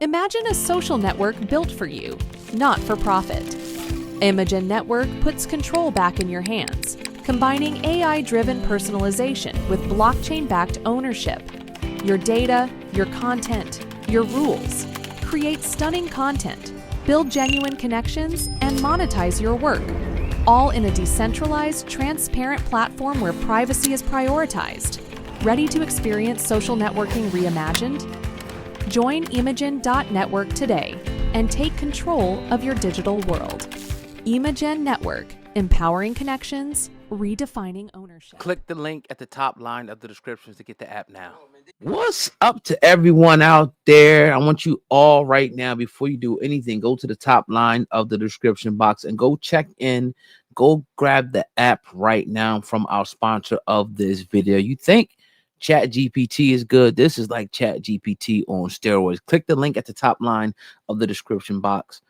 Imagine a social network built for you, not for profit. Imagen Network puts control back in your hands, combining AI-driven personalization with blockchain-backed ownership. Your data, your content, your rules. Create stunning content, build genuine connections, and monetize your work, all in a decentralized, transparent platform where privacy is prioritized. Ready to experience social networking reimagined? Join Imagen.network today and take control of your digital world. Imagen Network, empowering connections, redefining ownership. Click the link at the top line of the descriptions to get the app now. What's up to everyone out there? I want you all right now, before you do anything, go to the top line of the description box and go check in. Go grab the app right now from our sponsor of this video. You think ChatGPT is good? This is like ChatGPT on steroids. Click the link at the top line of the description box,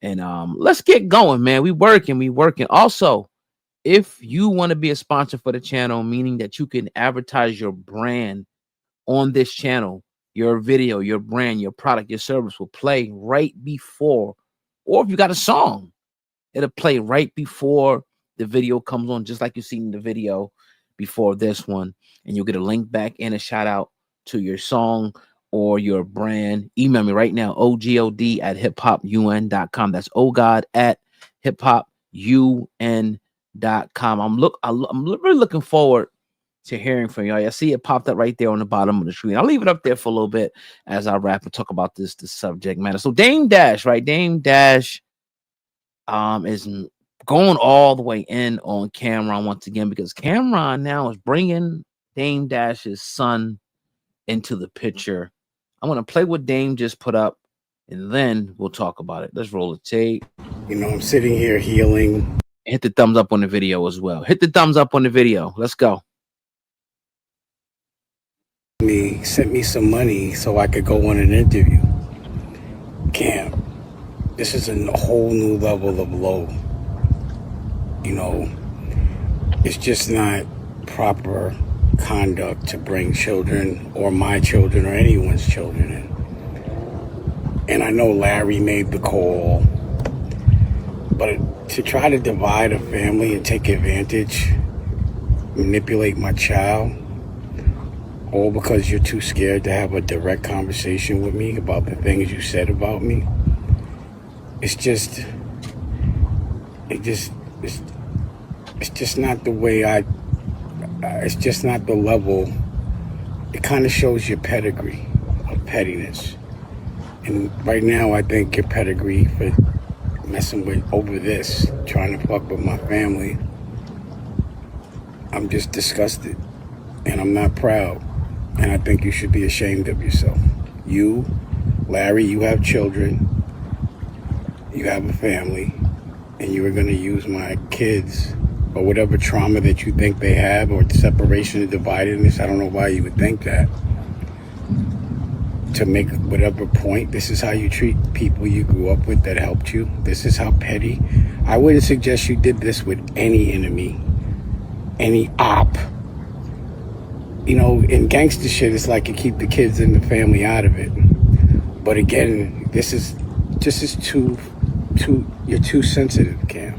and let's get going, man. We working. Also, if you want to be a sponsor for the channel, meaning that you can advertise your brand on this channel, your video, your brand, your product, your service will play right before, or if you got a song, it'll play right before the video comes on, just like you seen in the video before this one, and you'll get a link back and a shout out to your song or your brand. Email me right now, ogod@hiphopun.com. That's ogod@hiphopun.com. I'm really looking forward to hearing from y'all. I see it popped up right there on the bottom of the screen. I'll leave it up there for a little bit as I wrap and talk about this subject matter. So Dame Dash, right? Dame Dash is going all the way in on Camron once again, because Camron now is bringing Dame Dash's son into the picture. I'm going to play what Dame just put up, and then we'll talk about it. Let's roll the tape. You know, I'm sitting here healing. Hit the thumbs up on the video as well. Hit the thumbs up on the video. Let's go. He sent me some money so I could go on an interview. Cam, this is a whole new level of low. You know, it's just not proper conduct to bring children or my children or anyone's children in. And I know Larry made the call, but to try to divide a family and take advantage, manipulate my child, all because you're too scared to have a direct conversation with me about the things you said about me, it's just not the way it's just not the level. It kind of shows your pedigree of pettiness. And right now, I think your pedigree for messing with over this, trying to fuck with my family, I'm just disgusted. And I'm not proud. And I think you should be ashamed of yourself. You, Larry, you have children. You have a family. And you are going to use my kids, or whatever trauma that you think they have, or separation and dividedness. I don't know why you would think that. To make whatever point, this is how you treat people you grew up with that helped you. This is how petty. I wouldn't suggest you did this with any enemy, any op. You know, in gangster shit, it's like you keep the kids and the family out of it. But again, you're too sensitive, Cam.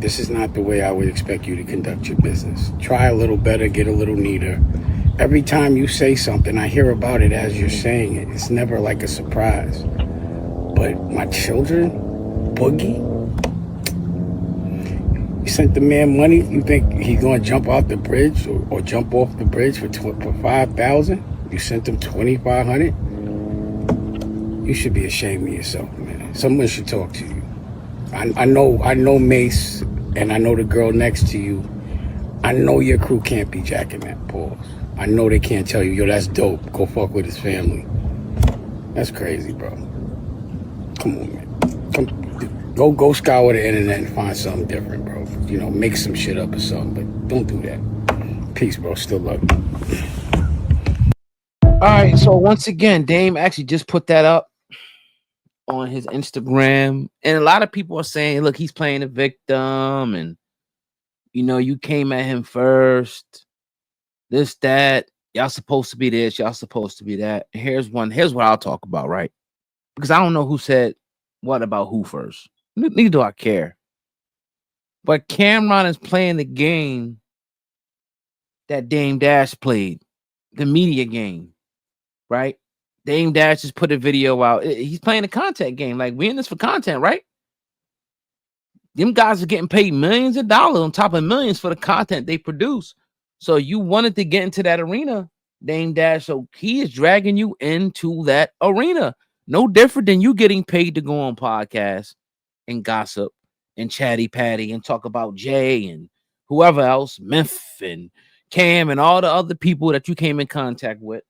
This is not the way I would expect you to conduct your business. Try a little better, get a little neater. Every time you say something, I hear about it as you're saying it. It's never like a surprise. But my children, Boogie, you sent the man money. You think he's gonna jump out the bridge or jump off the bridge for $5,000? You sent him $2,500. You should be ashamed of yourself, man. Someone should talk to you. I know Mace, and I know the girl next to you. I know your crew can't be jacking that pause. I know they can't tell you, yo, that's dope. Go fuck with his family. That's crazy, bro. Come on, man. Go scour the internet and find something different, bro. You know, make some shit up or something, but don't do that. Peace, bro. Still love you. All right, so once again, Dame actually just put that up on his Instagram, and a lot of people are saying, look, he's playing a victim, and you know, you came at him first, this, that, y'all supposed to be this, y'all supposed to be that. Here's what I'll talk about, right? because I don't know who said what about who first. Neither do I care. But Camron is playing the game that Dame Dash played, the media game, right? Dame Dash just put a video out. He's playing the content game. Like, we in this for content, right? Them guys are getting paid millions of dollars on top of millions for the content they produce. So you wanted to get into that arena, Dame Dash. So he is dragging you into that arena. No different than you getting paid to go on podcasts and gossip and chatty patty and talk about Jay and whoever else, Memph and Cam and all the other people that you came in contact with.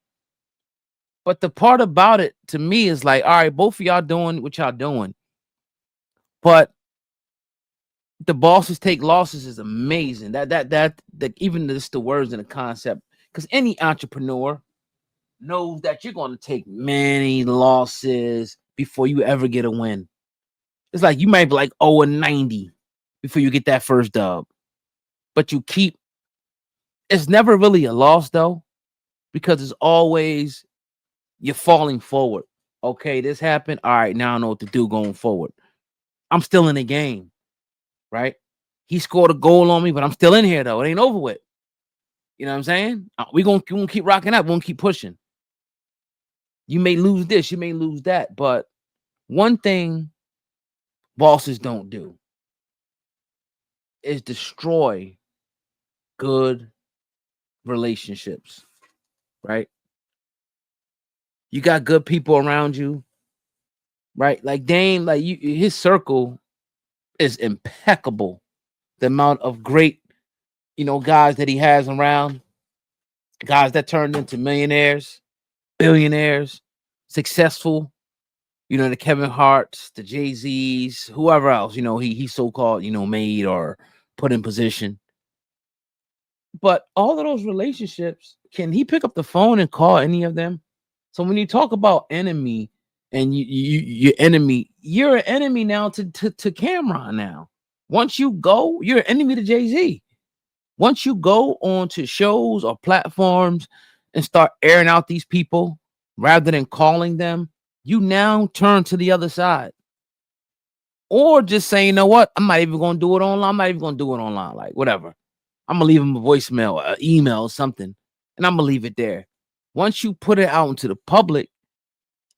But the part about it to me is like, all right, both of y'all doing what y'all doing. But the bosses take losses is amazing. That even just the words and the concept, because any entrepreneur knows that you're going to take many losses before you ever get a win. It's like you might be like 0-90 before you get that first dub, but you keep. It's never really a loss though, because it's always you're falling forward. Okay, this happened. All right, now I know what to do going forward. I'm still in the game. Right? He scored a goal on me, but I'm still in here though. It ain't over with. You know what I'm saying? We're gonna keep rocking up. We're gonna keep pushing. You may lose this, you may lose that, but one thing bosses don't do is destroy good relationships. Right? You got good people around you, right? Like Dame, like his circle is impeccable. The amount of great, guys that he has around, guys that turned into millionaires, billionaires, successful, the Kevin Harts, the Jay-Z's, whoever else, he so-called, made or put in position. But all of those relationships, can he pick up the phone and call any of them? So when you talk about enemy and your enemy, you're an enemy now to Camron now. Once you go, you're an enemy to Jay-Z. Once you go on to shows or platforms and start airing out these people rather than calling them, you now turn to the other side. Or just say, you know what? I'm not even going to do it online. I'm not even going to do it online. Like, whatever. I'm going to leave them a voicemail, an email, something, and I'm going to leave it there. Once you put it out into the public,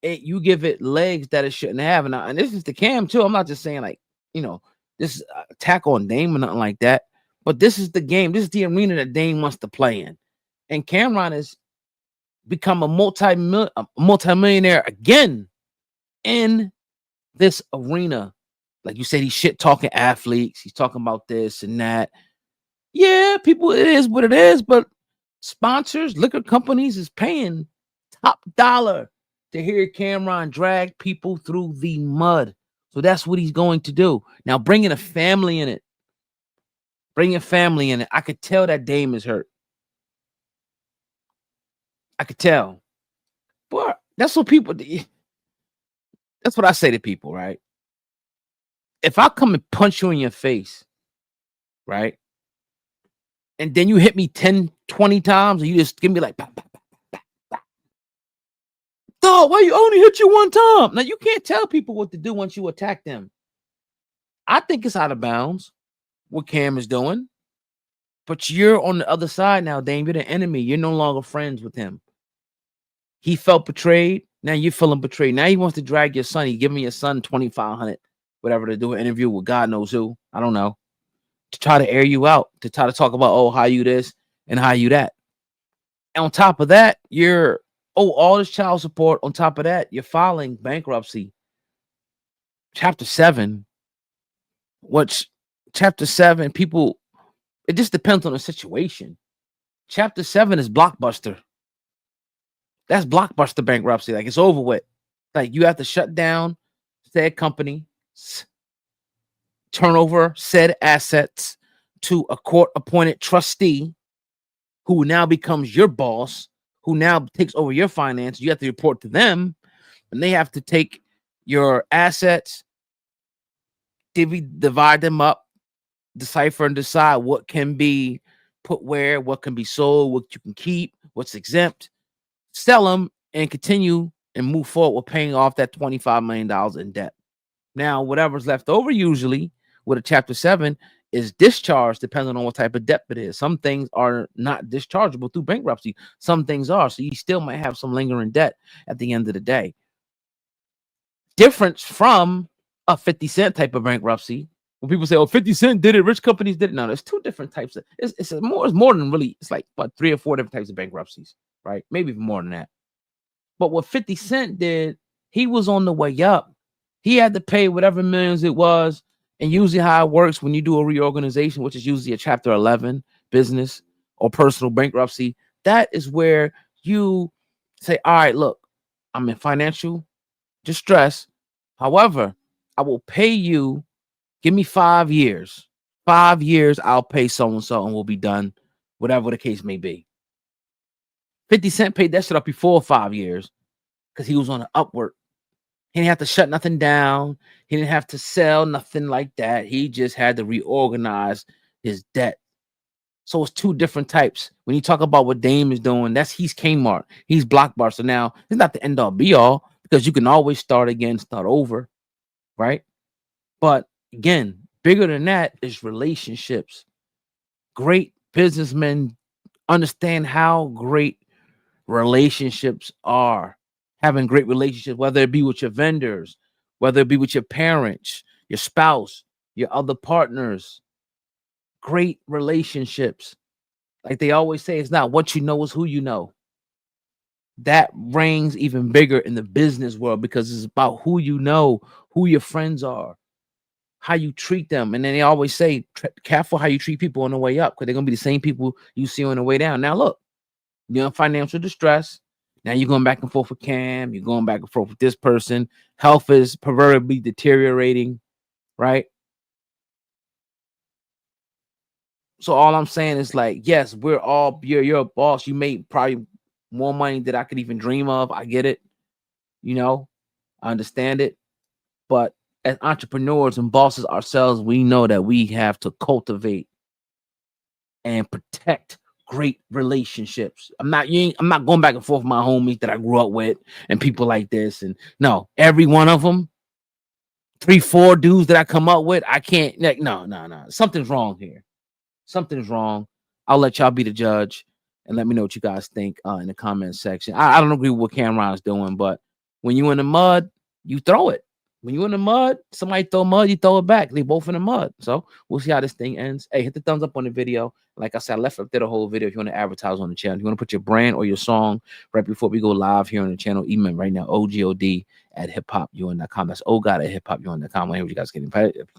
you give it legs that it shouldn't have. And this is the Cam, too. I'm not just saying, like, this attack on Dame or nothing like that. But this is the game. This is the arena that Dame wants to play in. And Camron has become a multi-millionaire again in this arena. Like you said, he's shit talking athletes. He's talking about this and that. Yeah, people, it is what it is. But sponsors, liquor companies is paying top dollar to hear Camron drag people through the mud. So that's what he's going to do. Now, bringing a family in it. I could tell that Dame is hurt. I could tell. But that's what people do. That's what I say to people, right? If I come and punch you in your face, right? And then you hit me 10, 20 times, and you just give me like, bah, bah, bah, bah, bah. Dog, why you only hit you one time? Now, you can't tell people what to do once you attack them. I think it's out of bounds what Cam is doing. But you're on the other side now, Dame. You're the enemy. You're no longer friends with him. He felt betrayed. Now you're feeling betrayed. Now he wants to drag your son. He giving your son $2,500, whatever, to do an interview with God knows who. I don't know. To try to air you out. To try to talk about, how you this and how you that. And on top of that, you're, all this child support. On top of that, you're filing bankruptcy. Chapter 7. Which, Chapter 7, people... It just depends on the situation. Chapter 7 is blockbuster. That's blockbuster bankruptcy. Like, it's over with. Like, you have to shut down said company, turn over said assets to a court-appointed trustee who now becomes your boss, who now takes over your finance. You have to report to them, and they have to take your assets, divide them up, decipher and decide what can be put where, what can be sold, what you can keep, what's exempt, sell them, and continue and move forward with paying off that $25 million in debt. Now, whatever's left over usually with a Chapter 7 is discharged depending on what type of debt it is. Some things are not dischargeable through bankruptcy. Some things are. So you still might have some lingering debt at the end of the day. Difference from a 50 Cent type of bankruptcy. When people say, oh, 50 Cent did it, rich companies did it. No, there's two different types of it's more than really, it's like what, 3 or 4 different types of bankruptcies, right? Maybe even more than that. But what 50 Cent did, he was on the way up. He had to pay whatever millions it was. And usually how it works when you do a reorganization, which is usually a Chapter 11 business or personal bankruptcy, that is where you say, all right, look, I'm in financial distress. However, I will pay you. Give me 5 years. 5 years, I'll pay so-and-so and we'll be done, whatever the case may be. 50 Cent paid that shit up before 5 years because he was on an upward. He didn't have to shut nothing down. He didn't have to sell nothing like that. He just had to reorganize his debt. So it's two different types. When you talk about what Dame is doing, he's Kmart. He's Blockbuster. Now, it's not the end all be all because you can always start again, start over, right? But again, bigger than that is relationships. Great businessmen understand how great relationships are. Having great relationships, whether it be with your vendors, whether it be with your parents, your spouse, your other partners. Great relationships. Like they always say, it's not what you know, it's who you know. That rings even bigger in the business world because it's about who you know, who your friends are, how you treat them. And then they always say, careful how you treat people on the way up because they're going to be the same people you see on the way down. Now, look, you're in financial distress. Now you're going back and forth with Cam. You're going back and forth with this person. Health is proverbially deteriorating, right? So all I'm saying is like, yes, we're all, you're a boss. You made probably more money than I could even dream of. I get it. You know, I understand it. But as entrepreneurs and bosses ourselves, we know that we have to cultivate and protect great relationships. I'm not going back and forth with my homies that I grew up with and people like this. And no, every one of them, 3, 4 dudes that I come up with, I can't, like, no. Something's wrong here. Something's wrong. I'll let y'all be the judge and let me know what you guys think in the comment section. I don't agree with what Camron's doing, but when you in the mud, you throw it. When you in the mud, somebody throw mud, you throw it back. They both in the mud. So we'll see how this thing ends. Hey, hit the thumbs up on the video. Like I said, I left up there the whole video if you want to advertise on the channel. If you want to put your brand or your song right before we go live here on the channel, email right now, OGOD@hiphopun.com. That's OGOD@hiphopun.com. Whenever you guys get invited.